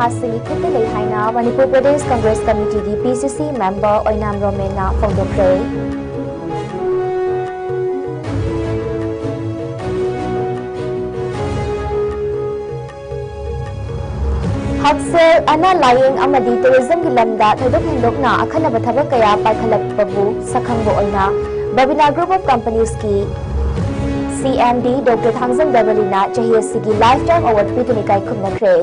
nahasing ikuti lay haina Manipur Pradesh Congress Committee की PCC member Oinam Romena Fongdokre. Haksel ana lying amadi tourism ki lamda thadok hindokna akhanaba thabak kaya paikhalakpabu sakhangbo oina Babina Group of Companies ki CMD Dr. Thangzam Devalina Chahiyasi ki lifetime award pitunikai khumnakre.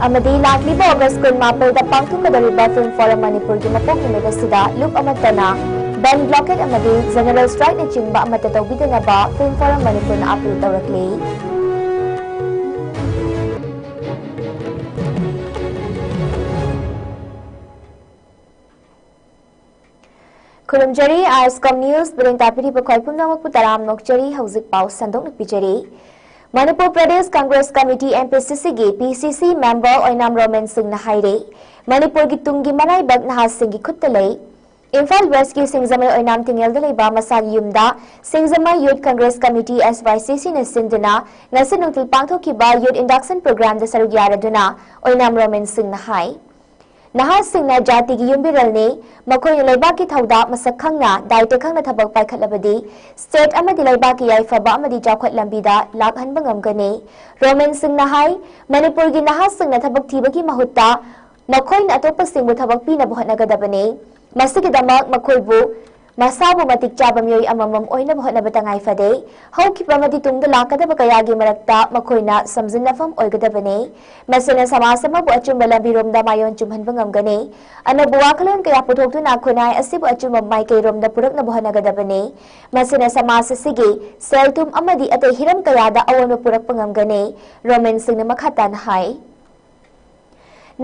Amadi lakliba August 18 da pangthukadariba Film Forum Manipur ki mapok numit asida loop amatana ban blockade amadi general strike na chingba amata tawbidanaba Film Forum Manipur na appeal tawrakli. Kurumjari ISCOM News biring tapiri pakhoi pumnamak putaram nokjari hauzik pau sandok nukpijari. Manipur Pradesh Congress Committee MPCC gi PCC member Oinam Romen Singh na haire Manipur gi tungi marai bag na hasing gi khuttalei Imphal West ki Singzamai Oinam tingel dalai ba masag yumda Singzamai Youth Congress Committee SYCC na sinduna ngasin nungtil pangthok ki ba youth induction program da sarug yaraduna Oinam Romen Singh na hai Nahasing na jati gi yumbiral ne makoy laiba ki thauda masak khangna daite khangna thabak paikhatlabadi state amadi laiba ki yaifaba amadi jawkhat lambida lakhan bangamgane Roman Singh na hai Manipur gi nahasing na thabak thibagi mahutta makoy na atopa singbu thabak pina buhatnagadabane masigi damak makoy bu masabu matik chaba myoy amamam oina buhatnabatangai fade hawkipa madi tungda lakadaba kayagi marakta makoyna samjinnafam oigadabane masina samasama bu achumba lambiromda mayon chumhan bangamgane ana buwakhalon kaya puthokduna khunai asibu achumba mai kairomda purakna buhatnagadabane masina samasasigi seltum amadi atay hiram kayada awon purak pangamgane Roman Singh na makhatan hai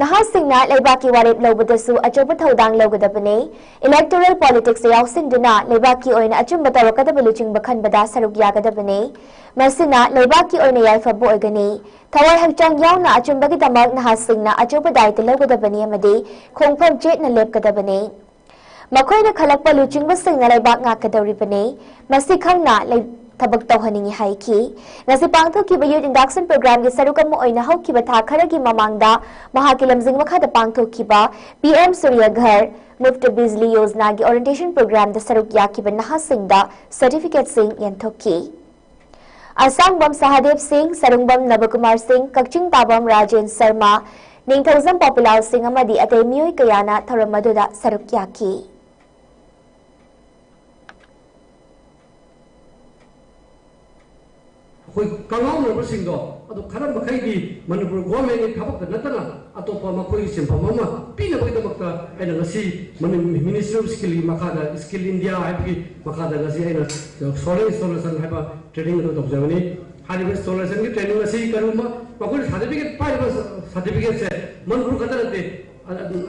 Nahasingna laibaki warip lobadasu achoba thaudang logadabane electoral politics yausinduna laibaki oina achumba tarakadaba luching bakhan bada saruk yagadabane masina laibaki oina yaifabu oigani thawai hakchang yauna achumba gi damak nahasingna achoba daite logadabane amadi khongpham chetna lepkadabane makoina khalakpa luching basingna laibak ngakadawribane masi khangna tabak tawhaningi haiki ngasi pangthok ki youth induction program gi sarukam oina hawki ba thakara gi mamangda mahakilam jing makha da pangthok ki ba PM Surya Ghar Muft Bijli Yojana gi orientation program da saruk yaki ba nahasing da certificate sing yanthokki Asang Bam Sahadev Singh Sarungbam Nabakumar Singh Kakching Tabam Rajen Sharma Ningthozam Popular Singh amadi atay miyoy kayana tharamadda saruk yaki Koi kangau na bersingo, atau kanan makai di Manipur government ini kabak dan natana atau apa makoi simpah mama pina begitu makta ena ngasi Ministry of Skill makada Skill India ayat makada ngasi ena solar installation apa training itu top jauh ni hari ini installation ki training ngasi karuma makoi certificate pai certificate se Manipur kata nanti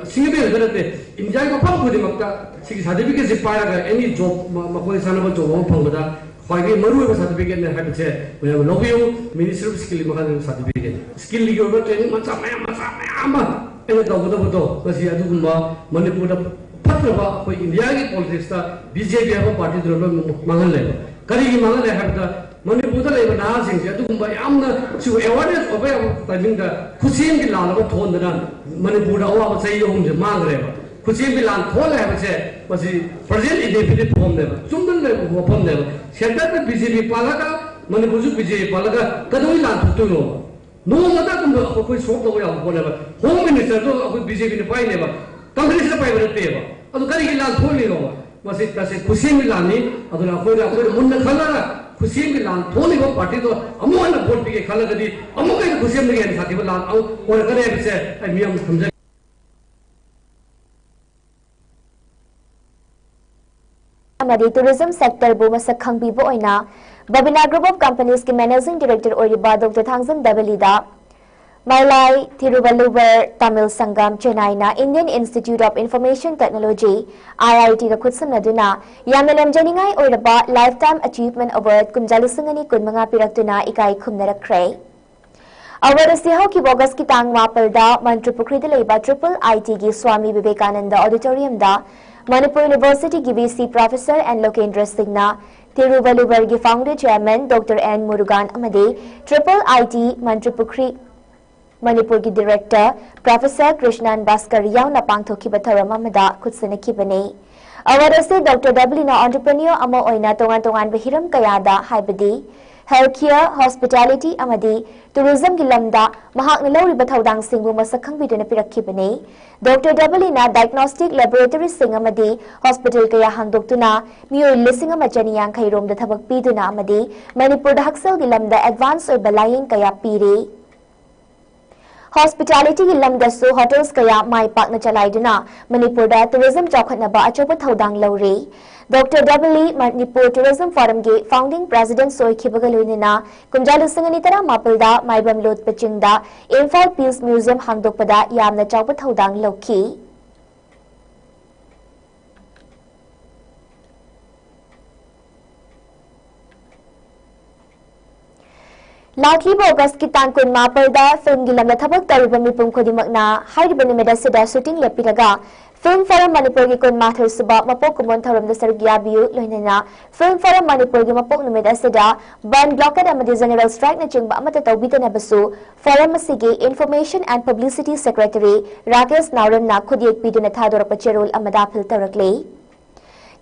Singapore kata nanti India ko pang kodi makta sigi certificate se pai agar any job makoi sana pun job mau pang beda Pagi maru apa certificate ni habis saya, macam lobby Ministry of Skill makan certificate. Skill lagi orang training macam apa? Ini tahu betul. Masih ada kumba Manipur dah patut apa? Kau India ni politics dah BJP apa parti tu orang mangal leh. Kali ini mangal leh habis dah Manipur dah leh benar sih. Ada kumba yang na cuci awareness apa yang timing dah khusyam di lalu apa thon dah Manipur dah awak saya yang mang leh. Khusyam di lalu thon leh macam masih present independent form leh. Cuma leh form leh. Sekarang tu BJP palaga, mana bujuk BJP palaga, kadang ini lantuk tu no. No, mana tu aku koi sok tu yang boleh apa. Home Minister tu aku BJP ni pai ni apa. Congress ni pai berarti apa. Aduh kali ini lantuk ni no. Masih kasih khusyam ni lani, aduh aku munna khala lah. Khusyam ni lantuk ni apa parti tu, amu anak vote pergi khala kadi, amu kaya khusyam ni kan sati berlan, orang kaya bisa, miam samjak. Amadi tourism sector bu masak khangbi bo oina Babina Group of Companies ki managing director oriba Dr. Thangzam Devalida Mailai Thiruvalluvar Tamil Sangam Chennai na Indian Institute of Information Technology IIT ka khutsamnaduna yamlam janingai oiraba lifetime achievement award kumjalisingani kunmanga piraktuna ikai khumnarakre Award asihaw ki bogas ki tang mapalda Mantri Pukri Leba Triple IT ki Swami Vivekananda Auditorium da Manipur University की VC Professor and Lokendra Singh na Tiruvalluvar founder chairman Dr. N. Murugan amadi Triple IT Mantripukri Manipur ki director Professor Krishnan Bhaskar yauna pangthokiba tharam amada khutsanakibani. Awarase Dr. W na entrepreneur ama oina tongan hiram kayada haibadi healthcare, hospitality amadi tourism ki lamda mahakna lawriba thaudang singbu masakhang biduna pirakhibani. Dr. W na diagnostic laboratory sing amadi hospital kaya hangdoktuna miyoy lising ama janiyang kairom da thabak piduna amadi Manipur da haksal ki lamda advance oy balaying kaya piri. Hospitality ki lamdasu hotels kaya mai pakna chalaiduna Manipur da tourism chawkhatnaba achoba thaudang lawri. Dr. W Manipur Tourism Forum ge founding president Soy Kibagaluinina Kumjalu Singanitara Mapilda Maibam Lot Pachingda Imphal Peace Museum Hangdokpada Yamna Chawpa Thaudang Loki. Lakhi Bogus ki tangkun mapalda film gi lamna thabak tariba mipum khodimakna hairiba nimeda sida shooting lepiraga Film Forum Manipur ki kun mathar suba mapok kumon tharam da saruk yabiu loinana Film Forum Manipur ki mapok nimeda sida ban blockade amadi general strike na chingba amata tawbita na basu Forum asigi Information and Publicity Secretary Rakesh Nauram na khudiyek piduna thador pachirol amada phil tarakle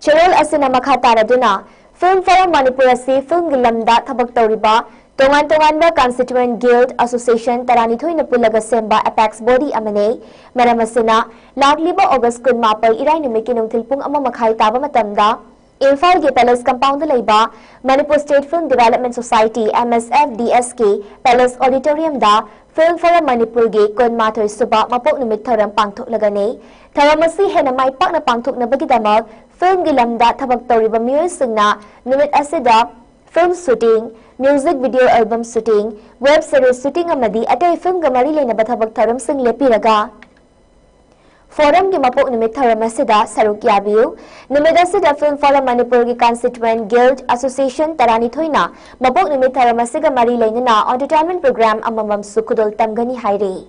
Chirol asina makha taraduna Film Forum Manipur asi film gi lamda thabak tawriba Tongan Constituent Guild Association Taranithoi na pulaga semba Apex Body amane maramasina lagliba August kun mapal irai numit kinong tilpung ama makhai taba matamda Imphal ge Palace Compound laiba Manipur State Film Development Society MSF DSK Palace Auditorium da Film Forum Manipur ge kun mathoi suba mapok numit tharam pangthok lagane tharamasi hena mai pak na pangthok na bagidamak film gi lamda thabak tawriba miyoy singna numit asida film shooting music video album shooting, web series shooting amadi atay film gamari lena bathabak tharam sing lepiraga. Forum ki mapok numit tharam asida saruk yabiu, numit asida Film Forum Manipur ki Constituent Guild Association Taranithoi na mapok numit tharam asiga mari lena na entertainment program amamam sukudol tamgani hairi.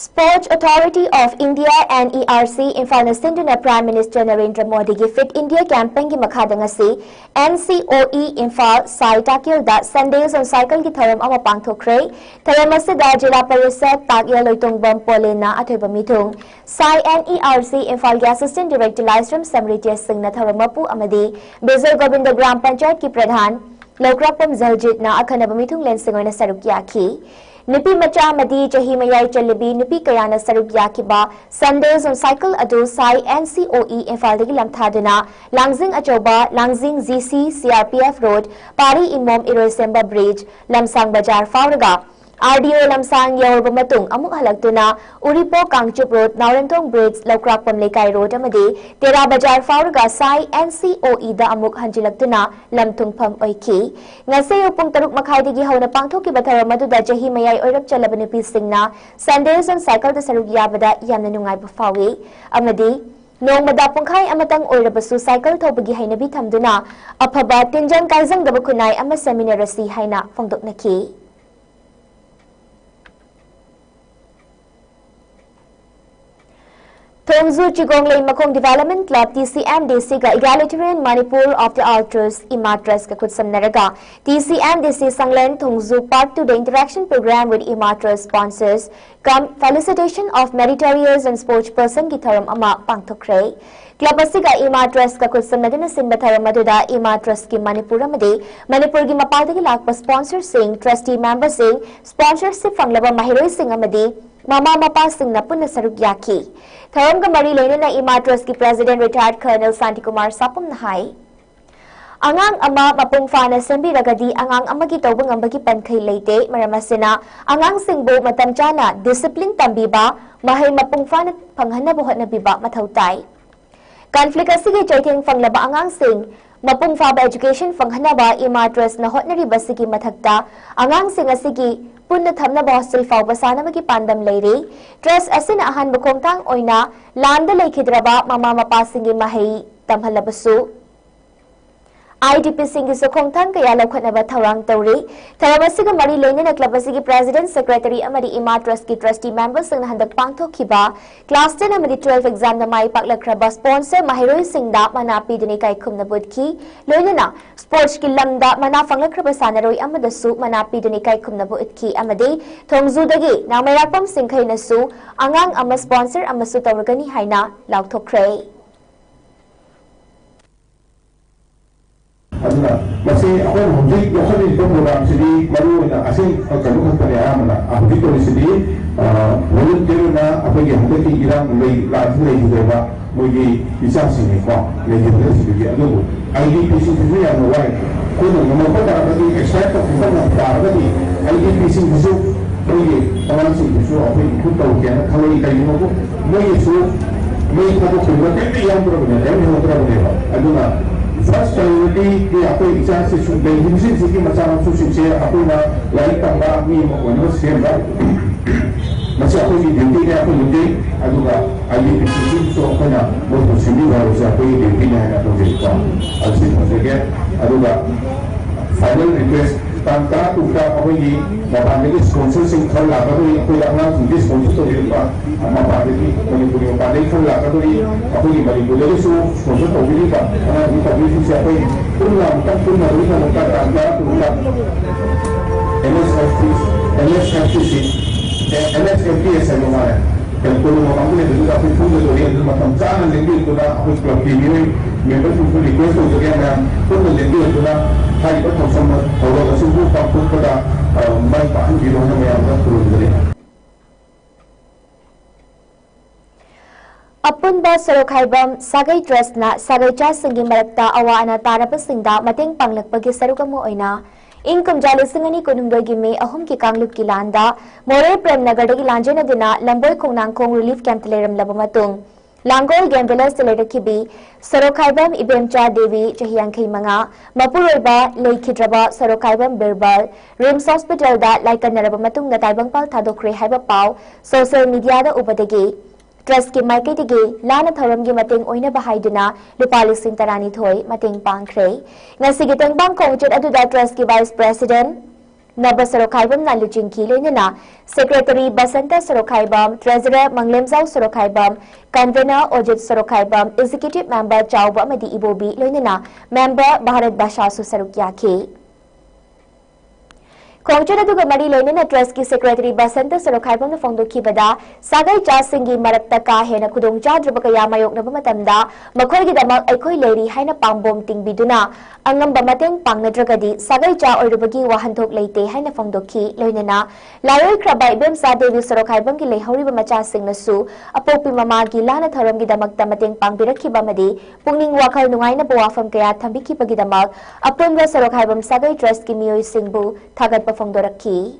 Sports Authority of India and ERC imphal sinduna Prime Minister Narendra Modi ki Fit India campaign ki makhadang si NCOE imphal sai takil da Sundays on cycle ki tharam ama pangthokre tharam asida jila parishad takya loitong bam polena athoiba mithung sai NERC imphal ki Assistant Director Lysram Samiti Singh na tharamapu amadi Bezal Govinda Gram Panchayat ki Pradhan Lokrakpam Zaljit na akhanaba mithung lensing na saruk yakhi Nipi macha madi jahi mayai chalibi nipi kayana saruk yakiba Sundays on cycle ado sai NCOE imphal dagi lamthaduna Langzing Achoba Langzing GC CRPF Road Pari Imom Irosemba Bridge Lamsang Bajar Fauraga RDO Lamsang Yaurba Matung amuk halaktuna Uripo Kangchup Road Naurentong Bridge Lokrakpam Lekai Road amadi Tera Bajar Fauraga sai NCOE da amuk hanjilaktuna lamtungpham oiki ngase upung taruk makhaidagi hauna pangthoki bathara maduda jahi mayai oirap chalabani pisingna Sundays on cycle da saruk yabada yamna nungai bafawi amadi Nongmada pungkai amatang oirabasu cycle thobagi hainabi thamduna aphaba tinjang kaijang daba kunai ama seminar asi haina phongdoknaki Thongzu Chigonglei Makong Development Club TCMDC ka Egalitarian Manipur of the Altars Imatras ka kutsam naraga TCMDC Sanglen Thongzu Part 2 the interaction program with Imatras sponsors come felicitation of meritorious and sportsperson ki tharam ama pangthokre Club asiga Imatras ka kutsam nadina sin batharam maduda Imatras ki Manipur amade Manipur gi mapaldagi lakpa sponsor sing trustee member sing sponsorship fanglaba mahiroi sing amade Mama Mapa Singh na punna saruk yaki. Tharam ka mari lena na Imatras ki President Retired Colonel Santi Kumar Sapam nahai. Angang ama mapung fana sembi ragadi angang ama ki tawbang ambagi pankai leite maramasina angang singbo matam chana discipline tambiba mahay mapung fana panghana buhat na biba mathautai. Conflict asigi chaiting fanglaba angang sing mapung faba education fanghana ba imatras na hotnari basigi mathakta angang sing asigi punna thamna ba hostel fawba sana magi pandam leire trust asina ahan bukongtang oina landa lekhidraba mama mapasingi mahay tamhalabasu IDP Singh Sokhongthan kaya laukhatnaba thaurang tawri tharamasiga mari loinana club asigi president secretary amadi ima trust ki trustee members singna handak pangthokhiba class 10 amadi 12 exam na mai paklakraba sponsor mahiroi singda mana pidini kai khumna budki loinana sports ki lamda mana fanglakraba sanaroi amadasu mana pidini kai khumna budki amadi thongzudagi namairakpam singkhaina su angang ama sponsor amasu tawragani haina laukthokre aduna masih aku hujik yosan itu program sini baru na asing kalau kan pada mana hujik itu sini volunteer na apa yang hendak kita mulai langsung lagi juga mulai bisa sini kok lagi juga sini aduh IDP sini yang mulai kuno nama pada tadi extra kita nak tadi IDP sini itu mulai orang sini itu apa ikut tahu kan kalau kita ini mau mulai itu mulai kita kuno tapi yang berbeda yang berbeda aduna first priority di apa isa si sudah dimusin sih macam susun saya apa na lain tambah ni mana sih kan masih apa di duty ni apa duty aduh ada di so apa na mau sini baru siapa di duty ni ada tu jadi asal maksudnya aduh final request tangka tukar apa ini dapat lagi sponsor sing kalau lah kalau yang kuliah langsung di sponsor tu dia apa apa lagi Manipuri apa lagi kalau lah kalau ini apa ini Manipuri lagi sponsor tu dia apa karena kita beli siapa ini pun lah bukan pun lah kita bukan tangka tukar NSFT saya mana kalau orang boleh juga aku pun tu dia tu macam jangan lagi tu lah aku club ini member tu request tu juga yang pun lagi tu lah hari itu sama orang semua pun pada main pahan di rumah yang terus dari Apun ba sarokhaibam sagai trust na sagai cha singi marakta awa ana tarapa singda mateng panglakpagi sarugamo oina income jali singani kunumdoi gi me ahum ki kanglup ki landa more prem nagar gi lanjena dina lamboi khongnang khong relief camp leram labamatung Langol Gambelas Telekibi, Sarokhaibam Ibemcha Devi, Chahyang Manga, Mapuroba, Laikidraba, Sarokhaibam Birbal, Rims Hospital da Laika Narabamatung Nataibang Pal Tadokre Haiba Pau, social media da Ubadegi, Trust ki Maiketigi, Lana Thoramgi Mating Oina Bahaiduna, Lupali Sintarani Thoi, Mating Pankre, Nasigitang Bangkong Jet Aduda Trust ki Vice President, Naba Sarokhaibam Naluchinki Lenina, Secretary Basanta Sarokhaibam, Treasurer Manglemzau Sarokhaibam, Convener Ojit Sarokhaibam, Executive Member Chauba Madi Ibobi Lenina, Member Bharat Bashasu Sarukyaki. Kongchana duga mari loinena trust ki secretary Basanta Sarokhaibam na phongdoki bada sagai cha singi marakta ka hena khudong chadraba kaya mayok na matamda makhoi gi damak aikoi leri haina pangbom tingbiduna angamba mateng pangnadragadi sagai cha oirubagi wahanthok leite haina phongdoki loinena layoi krabai bem sa devi Sarokhaibam ki leihori ba macha singna su apopi mama gi lana tharam gi damak tamateng pangbirakhi ba madi pungning wakhal nungai na bawafam kaya thambiki pagi damak apunga Sarokhaibam sagai trust ki miyoi singbu thagat Fongdoraki.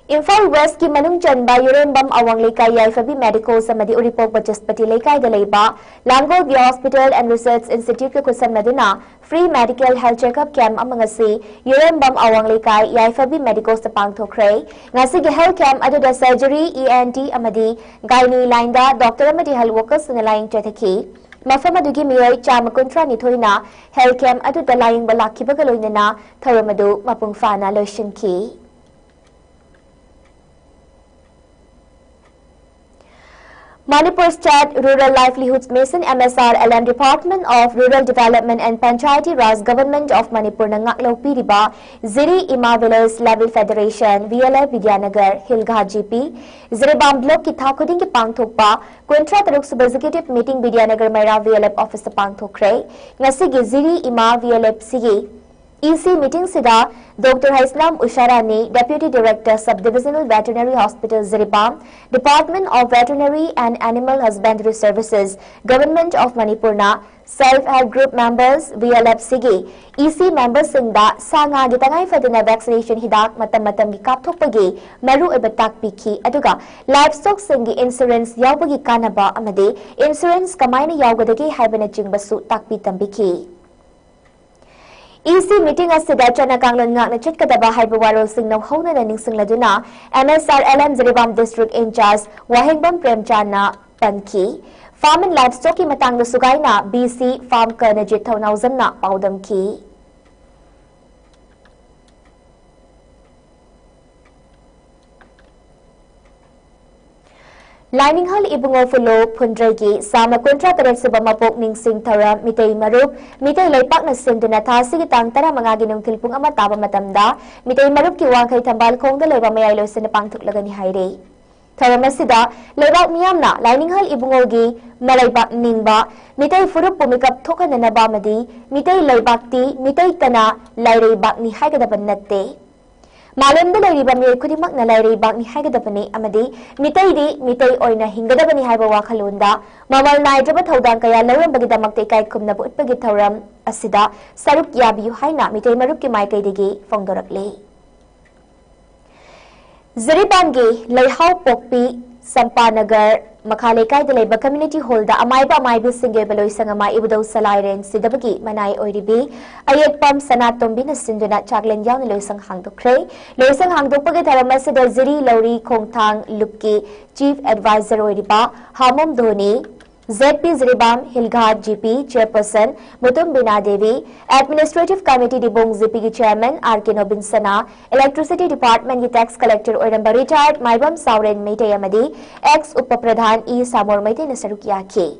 Imphal West ki manung chanba Yurembam awang lekai Yaifabi Medical samadi Uripok Bajaspati lekai dalaiba Langol Via Hospital and Research Institute ke kusan maduna free medical health checkup camp amangasi Yurembam awang lekai Yaifabi Medical sa pangthokre ngasi ge health camp aduda surgery ENT amadi gynae line da doctor amadi health workers na line chathaki Mafam adugi miyoi chama kontra ni thoina health camp adu dalaying balaki bagaloina na tharamadu mapung fana lotion ki Manipur State Rural Livelihoods Mission MSR LM Department of Rural Development and Panchayati Raj Government of Manipur na ngaklo piriba Ziri Ima Village Level Federation VLF Vidyanagar Hilgha GP Ziribam Block ki thakuding ki pangthokpa Quintra Taruk Sub Executive Meeting Vidyanagar Maira VLF Office pangthokre ngasi gi Ziri Ima VLF sige EC meeting sida Dr. Haislam Usharani, Deputy Director, Subdivisional Veterinary Hospital Ziribam, Department of Veterinary and Animal Husbandry Services, Government of Manipur na Self-Help Group members, VLF Sige, EC members singda sanga gitangai fadina vaccination hidak matam gi kapthokpagi maru ebatak piki aduga livestock singi insurance yawbagi kanaba amade insurance kamaina yawgadagi haibana jingbasu takpi tambiki. EC meeting asida chana kanglon ngakna chitkadaba haiba warol singnaw hona na ningsingladuna MSRLM Ziribam District in charge Wahingbam Premchana Panki Farm and Livestock ki matang na sugay na BC Farm Karnajit Thaunawzam na paudam ki. Lining hall ibungo fulo pundragi sama kontra taret sa bamapok ning sing tara mitay marup mitay laypak na sinduna ta sige tang tara mga ginong tilpung amataba matamda mitay marup ki wang kay tambal kong dalay bamayay lo sa napangtuklaga ni Hayre. Tara masida laybak miyam na lining hall ibungo gi malaybak ningba mitay furup pumikap thoka na nabamadi mitay laybak ti mitay kana layribak ni haygadaban natte. Malam da lairiba mi kudimak na lairibak ni haigadabani amadi mitay di mitay oy na hingadabani haiba wakhalunda mamal naidaba thaudang kaya lauram bagidamak te kai kumna bu utpagi thauram asida saruk yabiyu haina mitay marup ki mai kai digi fongdorakle. Ziribamgi laihau pokpi Sampanagar Makalekai Deleba Community Hall da Amaiba Amaibi Singe Beloy Sangama Ibudo Salairen Sidabagi Manai Oiribi Ayek Pam Sanatombi na Sinduna Chaglen Yang Loisang Hangdokre Loisang Hangdokpagi Taramasida Ziri Lauri Kongtang Lupki Chief Advisor Oiriba Hamom Dhoni ZP Ziribam Hilghat GP Chairperson Mutum Bina Devi Administrative Committee Dibong ZP Chairman R.K. Nobinsana Electricity Department ki Tax Collector Oiramba Retired Maibam Sauren Meitei Amadi Ex Upapradhan E. Samor Meitei na saruk yaki.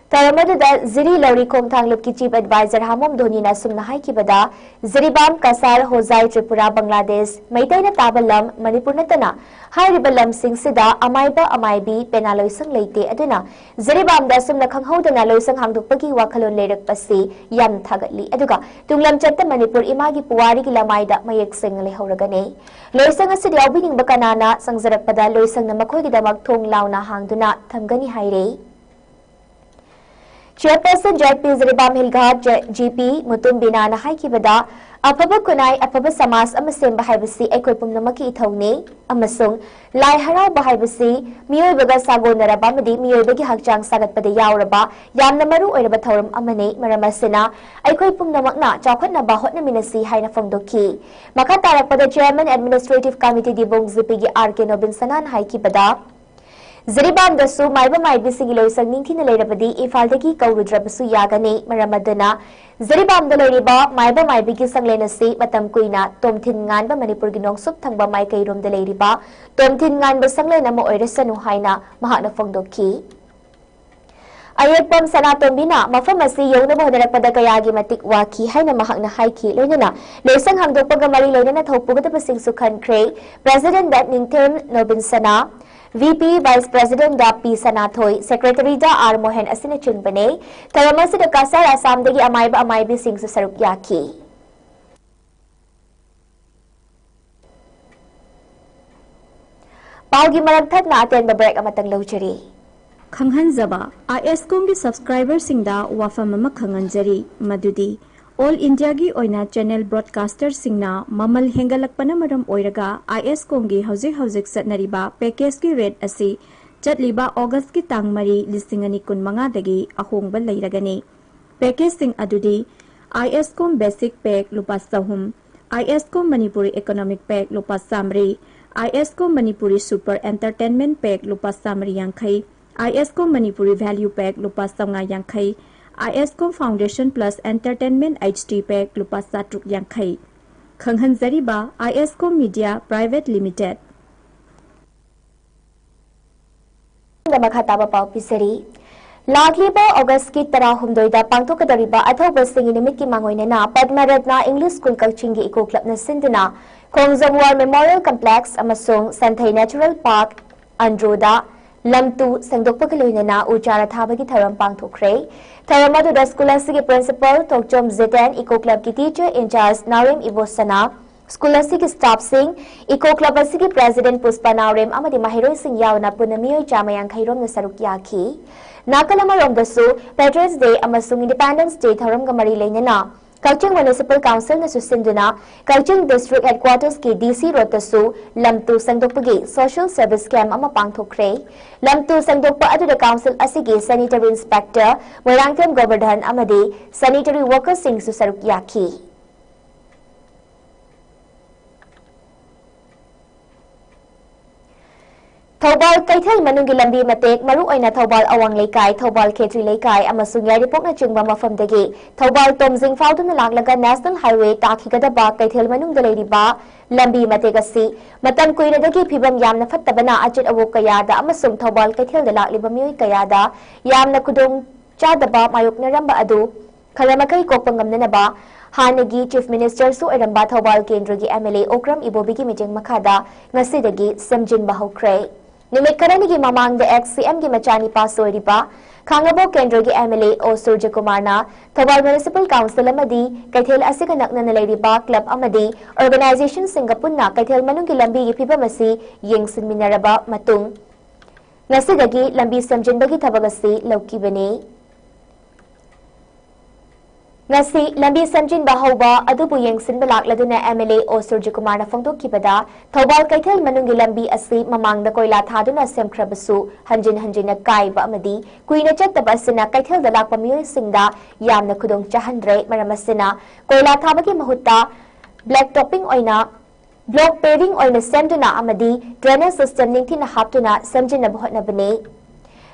Taramadada Ziri Lauri Kongtang Lupki Chief Advisor Hamom Dhoni na sumnahay ki bada Ziribam Kasar Hozai Tripura Bangladesh Meitei na Tabalam Manipur na tana Haribalam Sing Sida Amaiba Amaibi Penaloisang Leite Aduna Ziribam da sumna Kanghoda na Loisang Hangdukpagi Wakalon Lerak Pasi Yam Tagatli Aduga Tunglam Chatta Manipur Imagi Puwari ki Lamaida Mayak Sing Lehoragane Loisang Asid Yawbining Bakanana Sangzarap pada Loisang na Makoy Gidamag Tong Lao na Hangduna Tamgani Haire Chairperson JP Ziribam Hilghat GP Mutum Bina na hai kibada Apaba Kunai Apaba Samas Amasim Bahaibasi Ekwipum na Maki Ithawni Amasung Lai Haraw Bahaibasi Miyoy Baga Sago Naraba Madi Miyoy Bagi Hakjang Sagat Pada Yauraba Yam na Maru Oiraba Thawram Amane Maramasina Ekwipum na Makna Chawkhat na Bahot na Minasi Hai na Fongdoki Makatarak Pada Chairman Administrative Committee Dibong Zipigi R.K. Nobinsanan hai kibada Ziribam dasu maiba maibi singiloy sang ningki na lairabadi ifaldagi kaurudrabasu yagani maramadana Ziribam da lairiba maiba maibi ki sanglenasi matam kuina tomthin ngan ba Manipur ginong sup thangba mai kairom da lairiba tomthin ngan ba sanglena mo oirasanu haina mahana fongdoki Ayekpam Sanatombina mafamasi yong na bohdarappada kayagi matik waki haina mahakna haiki loinana loisang hangdokpaga mari loinana thawpugata pasing sukhan kray President Dat Ningtem Nobinsana VP Vice President da P. Sanathoi, Secretary da R. Mohen Asina Chinbane, Taramasi da Kasar Assam dagi Amaiba Amaibi Singh sa Saruk Yaki. Paugi maragthat na atin babreak amatang lawjari. Khanghanjaba ISCOM gi subscriber singda wafam ama khanganjari madudi All India gi oina channel broadcaster singna mamal hengalakpana maram oiraga ISCOM gi hauzik satnariba package gi rate asi chatliba August ki tang mari lisingani kun manga dagi ahongba leiragani package sing adudi ISCOM basic pack lupa sahum ISCOM Manipuri economic pack lupa samri ISCOM Manipuri super entertainment pack lupa samri yankhai ISCOM Manipuri value pack lupa samnga yankhai ISCOM Foundation Plus Entertainment HD Pack lupa satruk yankhai khanghanjariba ISCOM Media Private Limited Makhataba pau pisari Lagliba August ki tarahumdoida pangtokadariba athawba singi nimit ki mangoina na Padmaratna English School Coaching Eco Club na sinduna Khongjamwar Memorial Complex amasung Santhai Natural Park Androda lamtu sengdokpa loinana uchara thabagi tharam pangthokre tharam adu school asigi principal Thokchom Zeten Eco Club ki teacher in charge Narim Ibosana school asigi staff sing Eco Club asigi president Puspa Narim amadi mahiroi sing yauna punamioi chamayang khairom na saruk yaki nakalama romdasu Patriots Day amasung Independence Day tharam ga mari leinana Kaching Municipal Council na susinduna Kaching District Headquarters ki DC Road tasu lamtu sangdokpagi social service camp ama pangthokre lamtu sangdokpa adu council asigi sanitary inspector Moirangkem Govardhan amadi sanitary workers sing su saruk yaki Thobal Kaithal Manungi Lambi Matek Maru Oina Thobal Awang Leikai Thobal Khetri Leikai amasung yaripok na chingba mafamdagi Thobal Tomjing Fauduna Langlaga National Highway Takhigadaba Kaithal Manungda Leiriba Lambi Matek asi matam kuinadagi phibam yamna fattabana ajit awok kayada amasung Thobal Kaithal da lakliba miyoi kayada yamna kudong chadaba mayok naramba adu kharamakay kokpangamnanaba Hanagi Chief Minister su Iramba Thobal Kendra gi MLA Okram Ibobigi Mijing Makada ngasidagi Samjin Bahokre Nimit karanigi mamang the ex-CM gi machani pasoriba Khangabo Kendra gi MLA O Surja Kumarna Thobal Municipal Council amadi Kaithel asiga nakna na leiriba club amadi organization Singapunna Kaithel manungi lambi gi phibamasi yengsin minaraba matung ngasidagi lambi samjinbagi thabagasi laukibani Ngasi lambi samjin bahoba adubu yengsin balakladuna MLA O Surja Kumarna phongdokkibada Thobal Kaithal manungi lambi asi mamangda koila thaduna semkhrabasu hanjin kaiba amadi kuina chattaba asina Kaithal da lakpa miyoi singda yamna khudong chahandre maram asina koila thabagi mahutta black topping oina block paving oina semduna amadi drainage system ningthina haptuna samjinna bhotnabane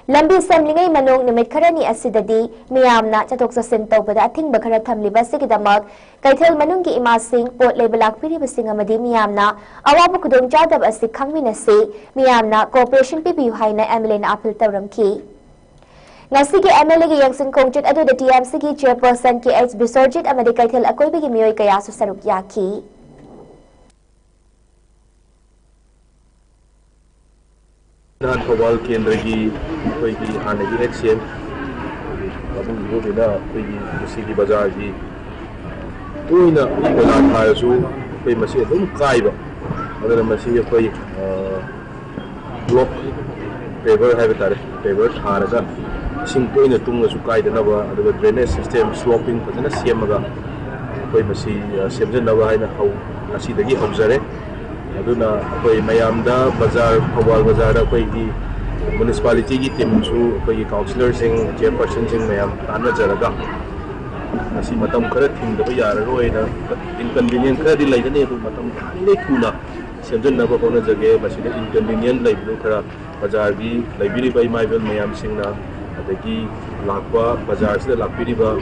Lambi samlingai manung nimit kharani asidadi miyamna chatok sasin tawbada athingba khara thamliba sigidamak Kaithal manunggi imasing pot lebalak piribasing amadi miyamna awabu kudong chadab asik khangminase miyamna cooperation pibiyu haina MLA na appeal tawramki Ngasigi MLA gi yangsin kongchit adu da TMC gi chairperson ki H Bisorjit amadi Kaithal akoibi gi miyoi kaya su saruk yaki Thobal Kendra gi koi gi hanagi HCM abu go bina koi gi city bazaar gi toina kola thayasu koi masi adum kaiba adana masi koi block paver habitat paver tharaga sing toina tunga su kaidana ba adaga drainage system sloping padana semaga koi masi semjana ba haina hau asidagi haujare aduna koi mayamda bazar Thobal bazar da koi gi municipality gi team su koi councillor sing chairperson sing mayam tanna jaraga asi matam khara thing da yara roi na inconvenient khara di laidane du matam khani kuna semjan na ba kona jage masida inconvenient laibu khara bazar gi laibiri bai maivel mayam sing na adagi lakwa bazar sida lakpiri ba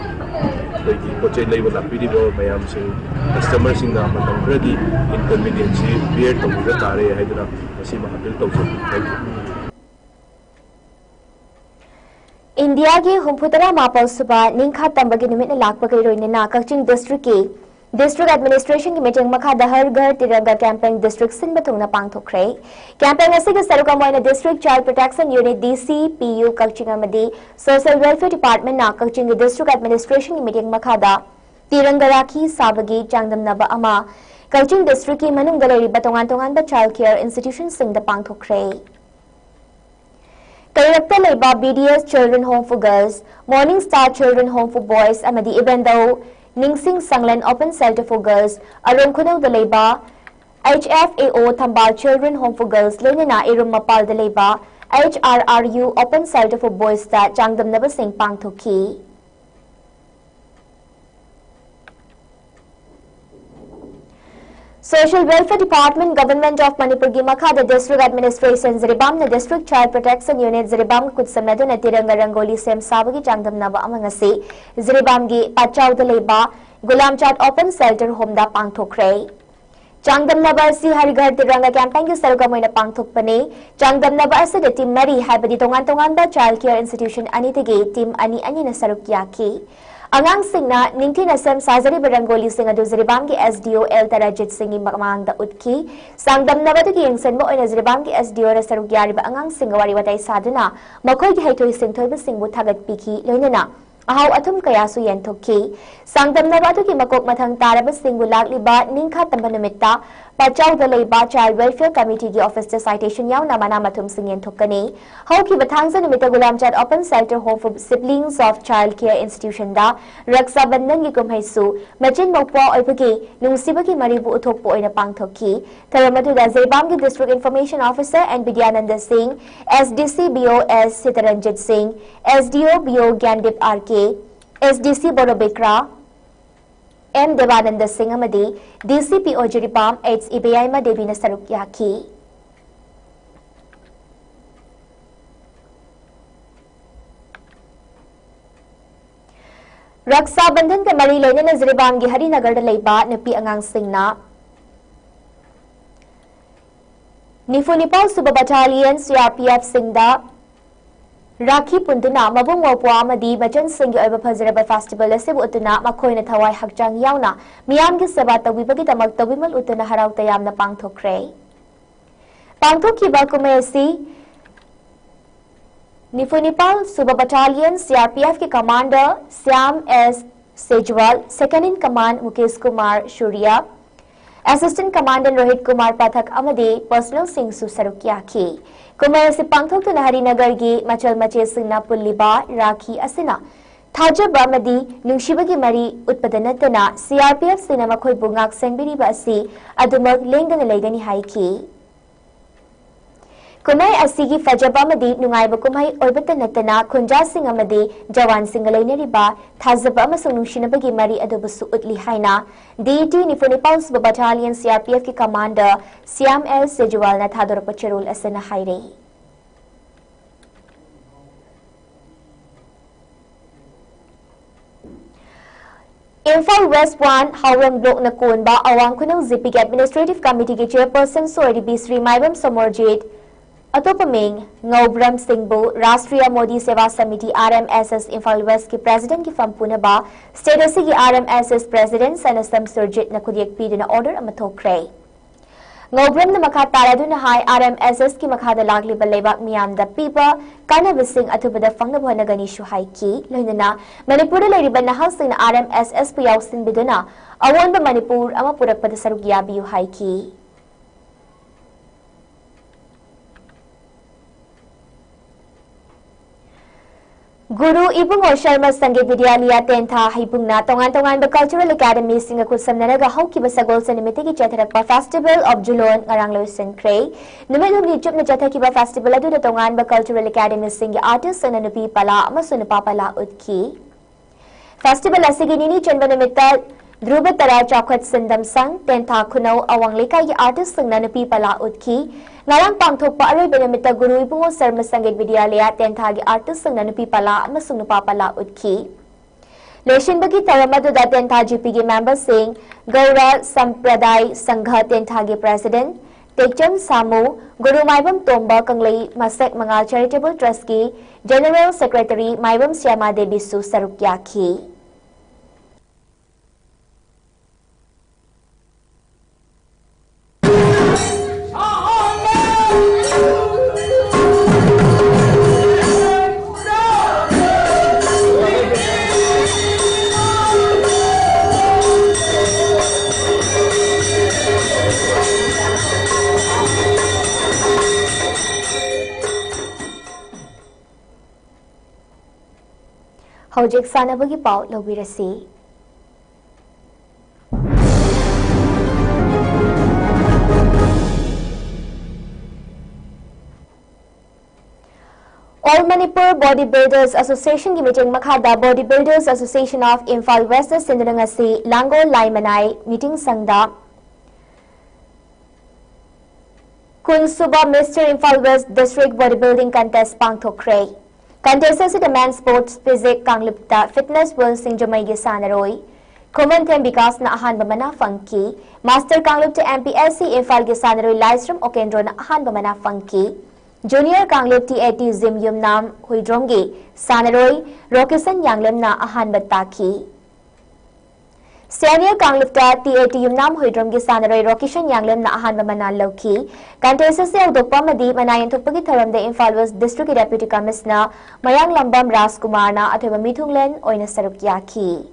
koi gi pochai laiba lakpiri ba mayam sing customer sing na matam khara di inconvenience bear to ga tare haidana asi ma appeal to thank you India ki humputara mapal suba ningkha tambagi nimit na lakpa kay roina na Kaching District ki District Administration ki meeting makada har ghar Tiranga campaign district sin batung na pangthokre campaign asig saruka moina District Child Protection Unit DCPU Kaching amadi Social Welfare Department na Kaching District Administration ki meeting makada Tiranga rakhi sabagi jangdam naba ama Kaching District ki manung galeri batongan ba child care institution sing da pangthokre Kayakta Laiba BDS Children Home for Girls, Morning Star Children Home for Boys, amadi Ibendao, Ningsing Sanglan Open Shelter for Girls, Arun Kunau the Laiba, HFAO Thambal Children Home for Girls, Lenina Irum Mapal the Laiba, HRRU Open Shelter for Boys that Jangdam Never Sing Pangthoki. Social Welfare Department, Government of Manipur gi Makhada District Administration, Ziribam na District Child Protection Unit, Ziribam Kutsamnadu na Tiranga Rangoli Sem Sabagi Jangdam Naba Amangasi, Ziribam gi Pachaw the Leba, Gulam Chat Open Shelter Home da Pangthokre. Jangdam Naba si Harigar Tiranga campaign gi Saruga Moina Pangthokpane, Jangdam Naba asa de Team Mary Habadi Tongan ba Child Care Institution Anitigi, Team Ani na Sarukyaki. Angang singna ningtina sem sajari barangoli singa du Ziribam ki SDO El Tarajit singi mamang da utki sangdam nabadu ki yengsen mo oina Ziribam ki SDO rasaruk yari ba angang singa wari watai saduna makoi ki haitoi singthoi ba singbu thagat piki loinana ahaw athum kaya su yenthokki sangdam nabadu ki makok mathang taraba singbu lakli ba ningkha tambanamitta Pachau the Labour Child Welfare Committee की office से citation याव नामाना मथुम Singh थोकने how की बथांगसा निमित्त गुलाम चांद open shelter home for siblings of child care institution दा रक्षा बंधन की कुमैसु मचिन मोपवा ओइबगी नुंसिबगी मरिबु उथोकपो ओइना पांगथोकी तरमदुदा जेबाम की district information officer N Vidyananda Singh SDC BO S Sitaranjit Singh SDO BO Gyandeep RK SDC Borobekra M. Devananda Singh amadi DCP Ojiripam H. Ibayama Devi na saruk yaki. Raksa Bandhan ke mari lene na Ziribam gi Harinagar da leiba napi angang Singh na Nifunipal Suba Battalion CRPF Singh da Rakhi Punduna Mabung Wapwa Madi Majan Singh Oiba Fazaraba Festival Asibu Utuna Makoina Thawai Hakjang Yauna Miyam gi Sabata Wibagi Damak Tawimal Utuna Haraw Tayam na Pangthokre Pangthok Kiba Kumesi Nifunipal Suba Battalion CRPF ki Commander Syam S. Sejwal Second in Command Mukesh Kumar Shuriya Assistant Commandant Rohit Kumar Pathak amadi Personal Singh Su saruk yaki Kumar si pangthok na Harinagar gi machal mache singna pulliba rakhi asina thajaba amadi nungsibagi mari utpadanatana CRPF sina makhoi bungak senbiriba asi adumag lengdana leigani haiki Kumai asigi fajaba amadi nungaiba kumai oibata natana khunja sing amadi jawan sing leinariba thajaba amasung nungsinabagi mari adubusu utli haina DT Nifunipal Suba Battalion CRPF ki commander Syam L. Sejwal na thadorpa cherul asana haire Imphal West 1 Hawrang Block na Kunba Awang Kunang Zipi Administrative Committee ki Chairperson Soedi Bisri Maibam Somorjit Atopaming Ngobram Singbu Rastriya Modi Seva Samiti RMSS Imphal West ki President ki Fampuna ba Status ki RMSS President Sanasam Surjit na Kudiak Pidi na order amathokre Ngobram na makha taradu na hai RMSS ki makha da lagli balebak miyam da pipa kana bising atubada fangna bhana gani shuhai ki loinana Manipur la riban na hasing na RMSS puyaw sin biduna awon ba Manipur ama purak pada sarug yabi hai ki Guru Ibung Sharma Sangeet Vidyalaya Tentha Haipungna Tongan ba Cultural Academy Singapore Samnaraga Hauki ba Sagol sa nimiti ki Chatharakpa Festival of Julon ngarang Loisan Kray Numedum ni Chup na Chathaki ba Festival adu na Tongan ba Cultural Academy Singi artist na nupi pala amasun napapala utki Festival asigi nini chanba nimitta Dhruva Tara Chakwat Sindam Sang Tentha Kunaw Awang Lekay ki artist na nupi pala utki Ngarang pangthok pa aroy benamita Guru Ibung Sharma Sangeet Vidyalaya Tentha gi artist na nupi pala amasung napapala utki Leshin bagi taramadu da Tentha GP gi member sing Gaura Sampraday Sangha Tentha gi President Tekcham Samu Guru Maibam Tomba Kanglai Masek Mangal Charitable Trust ki General Secretary Maibam Syama Devi Su saruk yaki Hojik sanabagi pau lobirasi All Manipur Bodybuilders Association ki meeting makhada Bodybuilders Association of Imphal West Sindangasi Lango Laimanai meeting sangda Kun Suba Mr. Imphal West District Bodybuilding Contest Pangthokre Contestants the men's sports physics kanglipta fitness world singjamai gi sanaroi Common Them Bikas na ahan ba mana funky Master kanglipta MPSC Imphal gi sanaroi livestream okendro na ahan ba mana funky Junior Kanglip TAT Zim Yumnam Huidromgi Sanaroi Rokisan Yanglemna Ahan Bataki Senior Kanglipta TAT Yumnam Huidromgi Sanaroi Rokishan Yanglemna Ahan Bamanal Loki Contesa Se Dopamadi Manayan Tupagi Tharam the Imphal was District Deputy Commissioner Mayang Lambam Raskumarna Ateva Mitunglen Oina Sarukyaki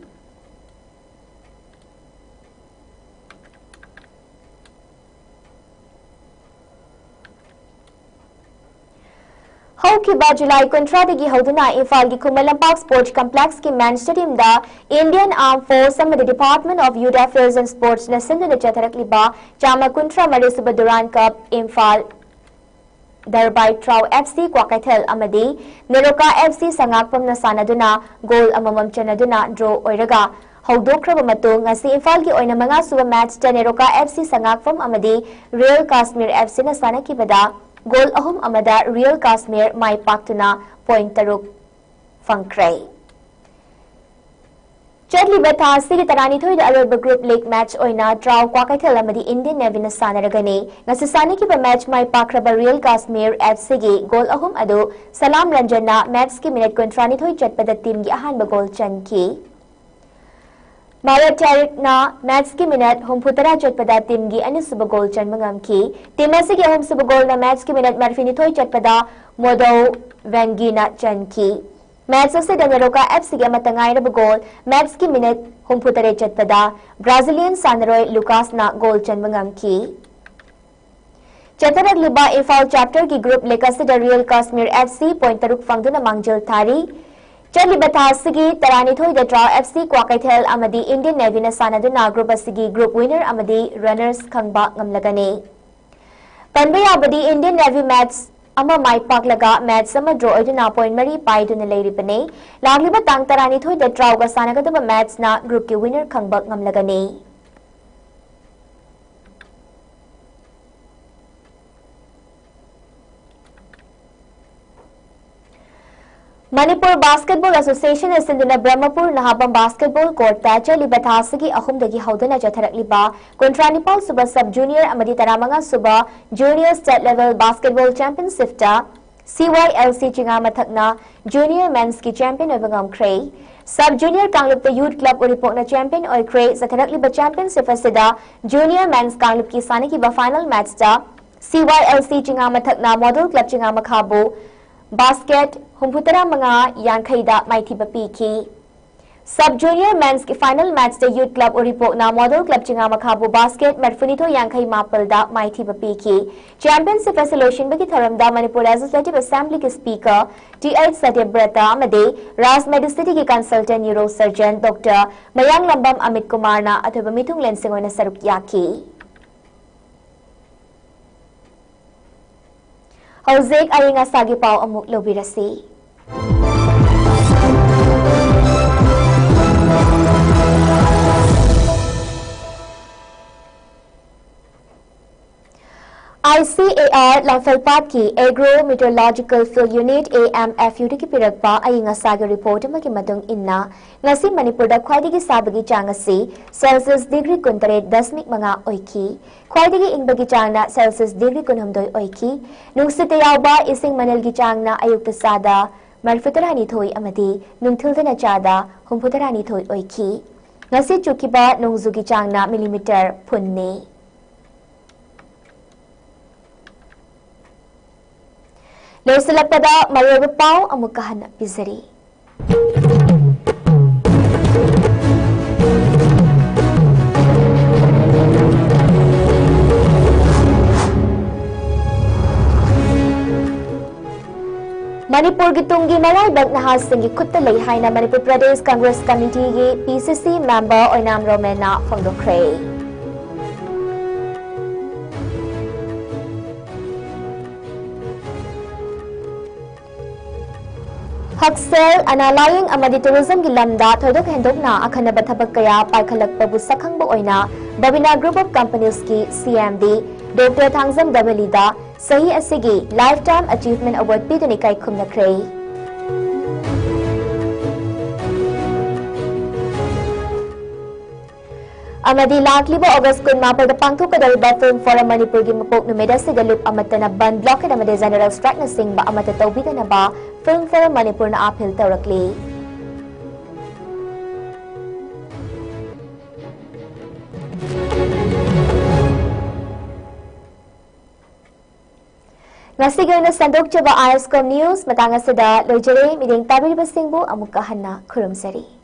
Haukiba July Contradigi Hoduna Imphal Kumalampak Sports Complex ki Men's Stadium da Indian Armed Force and the Department of Youth Affairs and Sports Nasindu na Chatarakliba Chama Kuntra Marisuba Duran Cup Imphal Darbai Trau FC Kwakaithel Amadi Neroka FC Sangakpam na sanaduna goal amamam chanaduna draw oiraga Haudokraba matung ngasi Imphal ki oina mga suba match ta Neroka FC Sangakpam Amadi Real Kashmir FC na sanakibada Goal ahum amada Real Kashmir Mai Paktuna point taruk Fangkray. Chadli Bata Sigi Tarani Thoi the Aroba Group League match oina draw Kwakaithel amadi Indian Navy na sanaragani. Ngasasani ki ba match Mai Pakraba Real Kashmir FC gi goal ahum ado Salam Ranjana match ki minute kontrani thoi chatpada team gi ahan ba goal chan ki. Maya Tarik na match ki minute hum putara chatpada team gi ani suba goal chan mangam ki team se gi hum suba goal na match ki minute marfini thoi chatpada modo vengi na chan ki match se Daneroka FC gi matangai na goal match ki minute hum putare chatpada Brazilian Sanroy Lucas na goal chan mangam ki Chatarag liba Imphal chapter ki group lekase da Real Kashmir FC point taruk fangduna mangjil thari Chadli Batasigi Tarani Thoi the Draw FC Kwakaithel Amadi Indian Navy na sanaduna group asigi group winner Amadi runners khangba ngamlagani Panbaya Abadi Indian Navy match ama mai paklaga match sama draw iduna point mari pai dun leiribane lagliba tang Tarani Thoi the Draw ga sanagadaba match na group ki winner khangba ngamlagani Manipur Basketball Association is in the Brahmapur Nahabam Basketball Court Chali Bathasagi Ahumdagi Haudana Jatarakliba Kontranipal Suba Sub Junior Amadi Taramanga Suba Junior State Level Basketball Champion Sifta CYLC Chingamathakna Junior Men's Ki Champion Ovangam Cray Sub Junior Kanglip the Youth Club Uripokna Champion Oi Cray Zatarakliba Champion Sifasida Junior Men's Kanglip Ki Saniki Ba Final Match Da CYLC Chingamathakna Model Club Chingamakhabu Basket Humputara Manga Yankhaida Mighty Bapiki Sub Junior Men's ki Final Match the Youth Club Uripok na Model Club Chingamakhabu Basket Merfunito Yankhai Mapalda Mighty Bapiki Championship Resolution Baki Tharamda Manipur Legislative Assembly ki Speaker T.H. Satyabrata Amade Ras Medicity ki Consultant Neurosurgeon Dr. Mayang Lambam Amit Kumar na Athoba Mitung Lensing Oina Sarukyaki Hozek ay nga sagi pao amuk lobirasi. ICAR Lamfelpat ki Agro Meteorological Field Unit AMFU ki piragpa ay nga sagi report magimadong inna ngasi Manipur da khwaidigi sabagi changasi Celsius degree kuntare 10 mga oiki khwaidigi ingbagi changna Celsius degree kunhamdoi oiki nungsite yawba ising manalgi changna ayukta sada marfutarani thoi amadi nungthilda chada humputarani thoi oiki ngasi chukiba nungzugi changna millimeter punni Losalakpada Maribapao Amukahan Pizari. Manipur Gitungi Maraibag Nahasing Kutta Lehaina Manipur Pradesh Congress Committee PCC member Oinam Romena Fondokray. Haksel analaying amadi tourism gilamda thodok hendokna akhanaba thabak kaya paikhalakpabu sakhangba oina Babina Group of Companies ki CMD Dr. Thangzam Dabalida sahi asigi Lifetime Achievement Award piduni kai khumnakray amadi lakliba August 14 pangthokadariba Film Forum Manipurgi mapok numeda sigalup amatana ban blockade amade general strike na singba amata tawbidana ba Film Forum Manipur na appeal tawrakli. Nasigaw na sandok chaba ISCOM News matanga sada lojere miding tabiriba singbo amuka hanna kurumsari.